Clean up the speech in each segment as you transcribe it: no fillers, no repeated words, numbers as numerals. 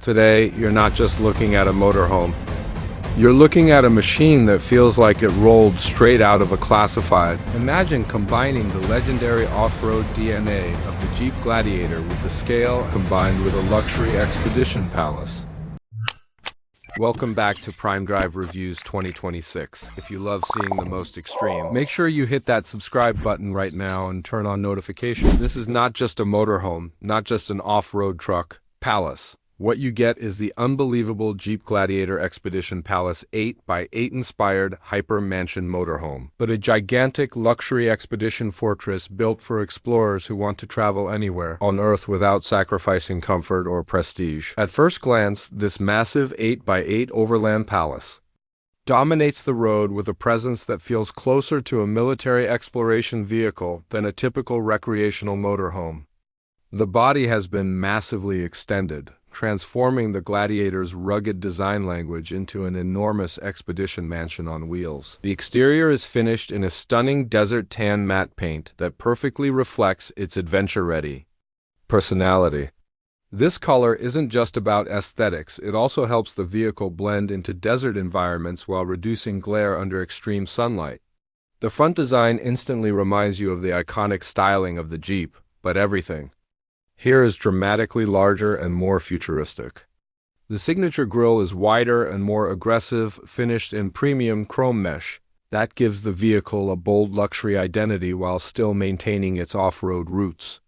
Today, you're not just looking at a motorhome. You're looking at a machine that feels like it rolled straight out of a classified. Imagine combining the legendary off-road DNA of the Jeep Gladiator with the scale combined with a luxury Expedition Palace. Welcome back to PrimeDrive Reviews 2026. If you love seeing the most extreme, make sure you hit that subscribe button right now and turn on notifications. This is not just a motorhome, not just an off-road truck. Palace. What you get is the unbelievable Jeep Gladiator Expedition Palace 8x8 inspired Hyper Mansion Motorhome, but a gigantic luxury expedition fortress built for explorers who want to travel anywhere on Earth without sacrificing comfort or prestige. At first glance, this massive 8x8 overland palace dominates the road with a presence that feels closer to a military exploration vehicle than a typical recreational motorhome. The body has been massively extended, transforming the Gladiator's rugged design language into an enormous expedition mansion on wheels. The exterior is finished in a stunning desert tan matte paint that perfectly reflects its adventure-ready personality. This color isn't just about aesthetics, it also helps the vehicle blend into desert environments while reducing glare under extreme sunlight. The front design instantly reminds you of the iconic styling of the Jeep, but everything here is dramatically larger and more futuristic. The signature grille is wider and more aggressive, finished in premium chrome mesh. That gives the vehicle a bold luxury identity while still maintaining its off-road roots.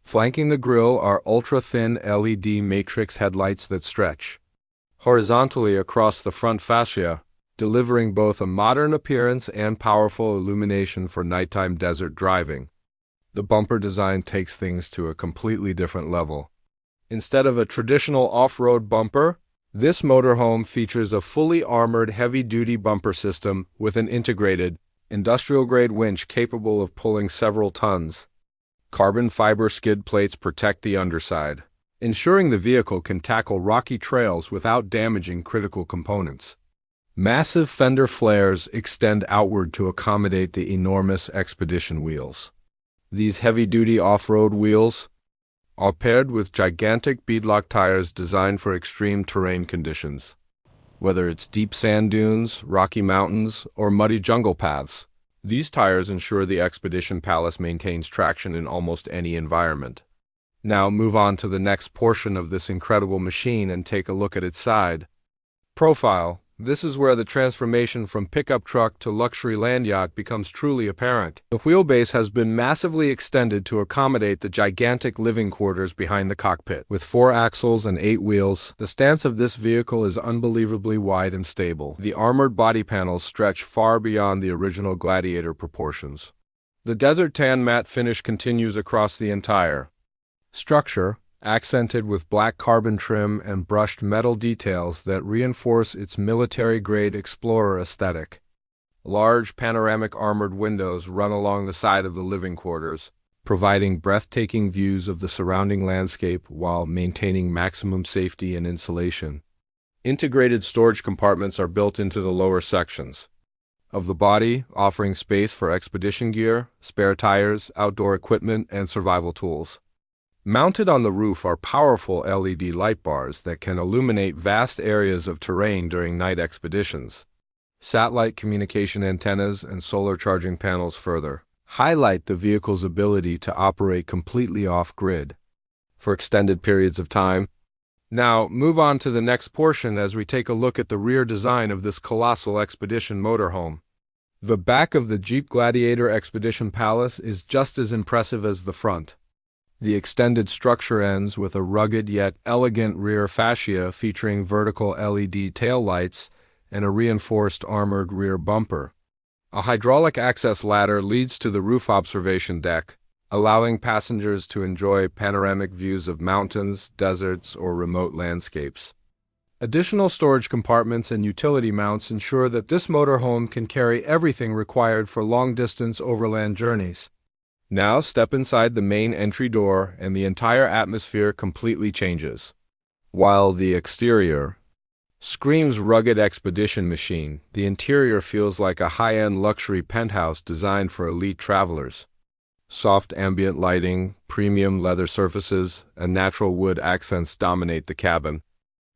Flanking the grille are ultra-thin LED matrix headlights that stretch horizontally across the front fascia, delivering both a modern appearance and powerful illumination for nighttime desert driving. The bumper design takes things to a completely different level. Instead of a traditional off-road bumper, this motorhome features a fully armored heavy-duty bumper system with an integrated, industrial-grade winch capable of pulling several tons. Carbon fiber skid plates protect the underside, ensuring the vehicle can tackle rocky trails without damaging critical components. Massive fender flares extend outward to accommodate the enormous expedition wheels. These heavy-duty off-road wheels are paired with gigantic beadlock tires designed for extreme terrain conditions. Whether it's deep sand dunes, rocky mountains, or muddy jungle paths, these tires ensure the Expedition Palace maintains traction in almost any environment. Now move on to the next portion of this incredible machine and take a look at its side profile. This is where the transformation from pickup truck to luxury land yacht becomes truly apparent. The wheelbase has been massively extended to accommodate the gigantic living quarters behind the cockpit. With 4 axles and 8 wheels, the stance of this vehicle is unbelievably wide and stable. The armored body panels stretch far beyond the original Gladiator proportions. The desert tan matte finish continues across the entire structure, accented with black carbon trim and brushed metal details that reinforce its military-grade explorer aesthetic. Large panoramic armored windows run along the side of the living quarters, providing breathtaking views of the surrounding landscape while maintaining maximum safety and insulation. Integrated storage compartments are built into the lower sections of the body, offering space for expedition gear, spare tires, outdoor equipment, and survival tools. Mounted on the roof are powerful LED light bars that can illuminate vast areas of terrain during night expeditions. Satellite communication antennas and solar charging panels further highlight the vehicle's ability to operate completely off-grid for extended periods of time. Now, move on to the next portion as we take a look at the rear design of this colossal expedition motorhome. The back of the Jeep Gladiator Expedition Palace is just as impressive as the front. The extended structure ends with a rugged yet elegant rear fascia featuring vertical LED taillights and a reinforced armored rear bumper. A hydraulic access ladder leads to the roof observation deck, allowing passengers to enjoy panoramic views of mountains, deserts, or remote landscapes. Additional storage compartments and utility mounts ensure that this motorhome can carry everything required for long-distance overland journeys. Now step inside the main entry door and the entire atmosphere completely changes. While the exterior screams rugged expedition machine, the interior feels like a high-end luxury penthouse designed for elite travelers. Soft ambient lighting, premium leather surfaces, and natural wood accents dominate the cabin,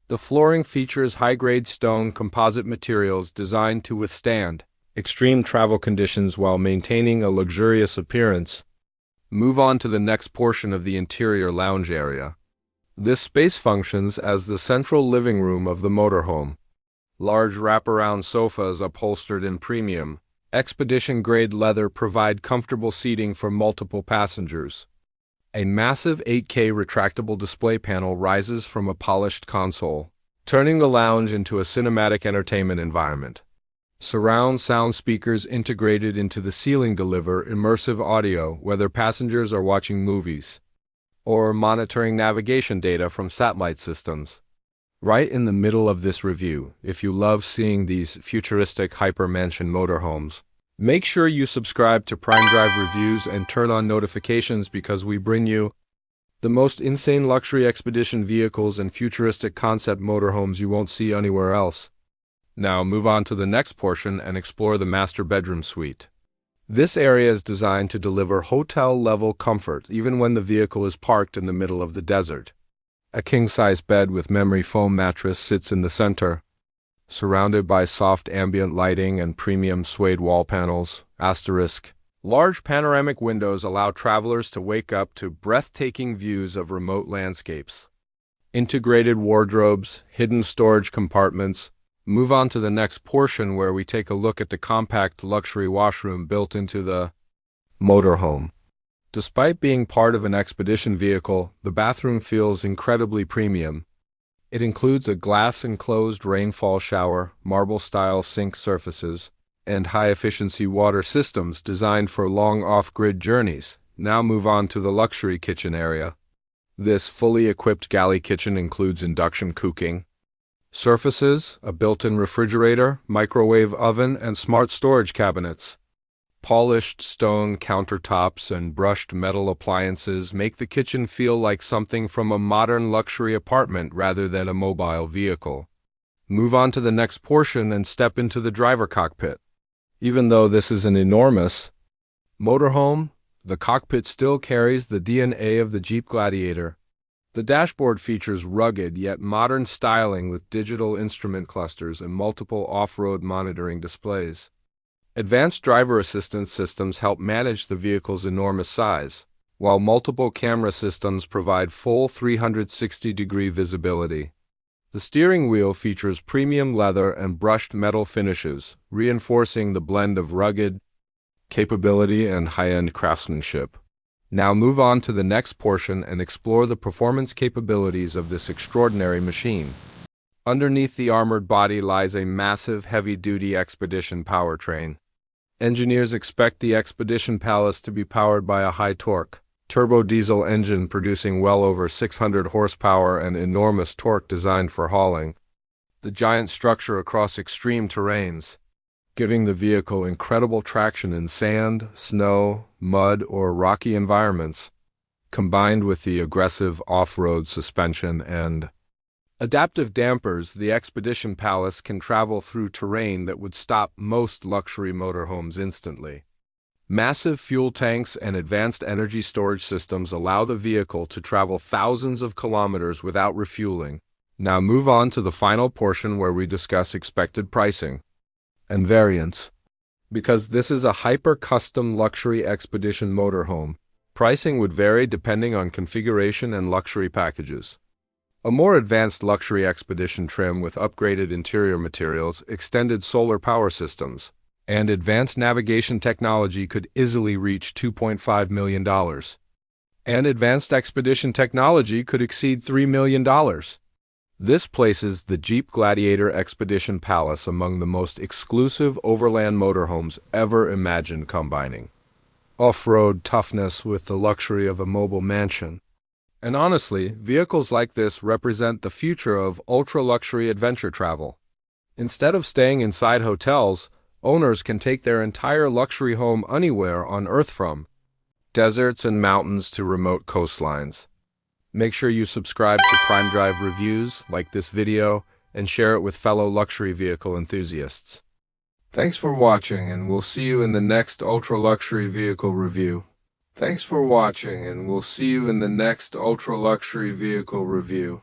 The flooring features high-grade stone composite materials designed to withstand extreme travel conditions while maintaining a luxurious appearance. Move on to the next portion of the interior lounge area. This space functions as the central living room of the motorhome. Large wraparound sofas upholstered in premium, expedition-grade leather provide comfortable seating for multiple passengers. A massive 8K retractable display panel rises from a polished console, turning the lounge into a cinematic entertainment environment. Surround sound speakers integrated into the ceiling deliver immersive audio whether passengers are watching movies or monitoring navigation data from satellite systems. Right in the middle of this review, if you love seeing these futuristic Hyper Mansion motorhomes, make sure you subscribe to PrimeDrive Reviews and turn on notifications because we bring you the most insane luxury expedition vehicles and futuristic concept motorhomes you won't see anywhere else. Now move on to the next portion and explore the master bedroom suite. This area is designed to deliver hotel-level comfort even when the vehicle is parked in the middle of the desert. A king-size bed with memory foam mattress sits in the center, surrounded by soft ambient lighting and premium suede wall panels. Large panoramic windows allow travelers to wake up to breathtaking views of remote landscapes. Integrated wardrobes, hidden storage compartments. Move on to the next portion where we take a look at the compact luxury washroom built into the motorhome. Despite being part of an expedition vehicle, the bathroom feels incredibly premium. It includes a glass-enclosed rainfall shower, marble-style sink surfaces, and high-efficiency water systems designed for long off-grid journeys. Now move on to the luxury kitchen area. This fully equipped galley kitchen includes induction cooking surfaces, a built-in refrigerator, microwave oven, and smart storage cabinets. Polished stone countertops and brushed metal appliances make the kitchen feel like something from a modern luxury apartment rather than a mobile vehicle. Move on to the next portion and step into the driver cockpit. Even though this is an enormous motorhome, the cockpit still carries the DNA of the Jeep Gladiator. The dashboard features rugged yet modern styling with digital instrument clusters and multiple off-road monitoring displays. Advanced driver assistance systems help manage the vehicle's enormous size, while multiple camera systems provide full 360-degree visibility. The steering wheel features premium leather and brushed metal finishes, reinforcing the blend of rugged capability and high-end craftsmanship. Now move on to the next portion and explore the performance capabilities of this extraordinary machine. Underneath the armored body lies a massive heavy-duty expedition powertrain. Engineers expect the Expedition Palace to be powered by a high-torque turbo diesel engine producing well over 600 horsepower and enormous torque designed for hauling the giant structure across extreme terrains, giving the vehicle incredible traction in sand, snow, mud, or rocky environments, combined with the aggressive off-road suspension and adaptive dampers. The Expedition Palace can travel through terrain that would stop most luxury motorhomes instantly. Massive fuel tanks and advanced energy storage systems allow the vehicle to travel thousands of kilometers without refueling. Now move on to the final portion where we discuss expected pricing and variants. Because this is a hyper-custom luxury expedition motorhome, pricing would vary depending on configuration and luxury packages. A more advanced luxury expedition trim with upgraded interior materials, extended solar power systems, and advanced navigation technology could easily reach $2.5 million. And advanced expedition technology could exceed $3 million. This places the Jeep Gladiator Expedition Palace among the most exclusive overland motorhomes ever imagined, combining off-road toughness with the luxury of a mobile mansion. And honestly, vehicles like this represent the future of ultra-luxury adventure travel. Instead of staying inside hotels, owners can take their entire luxury home anywhere on Earth, from deserts and mountains to remote coastlines. Make sure you subscribe to PrimeDrive Reviews, like this video, and share it with fellow luxury vehicle enthusiasts. Thanks for watching, and we'll see you in the next ultra-luxury vehicle review. Thanks for watching, and we'll see you in the next ultra-luxury vehicle review.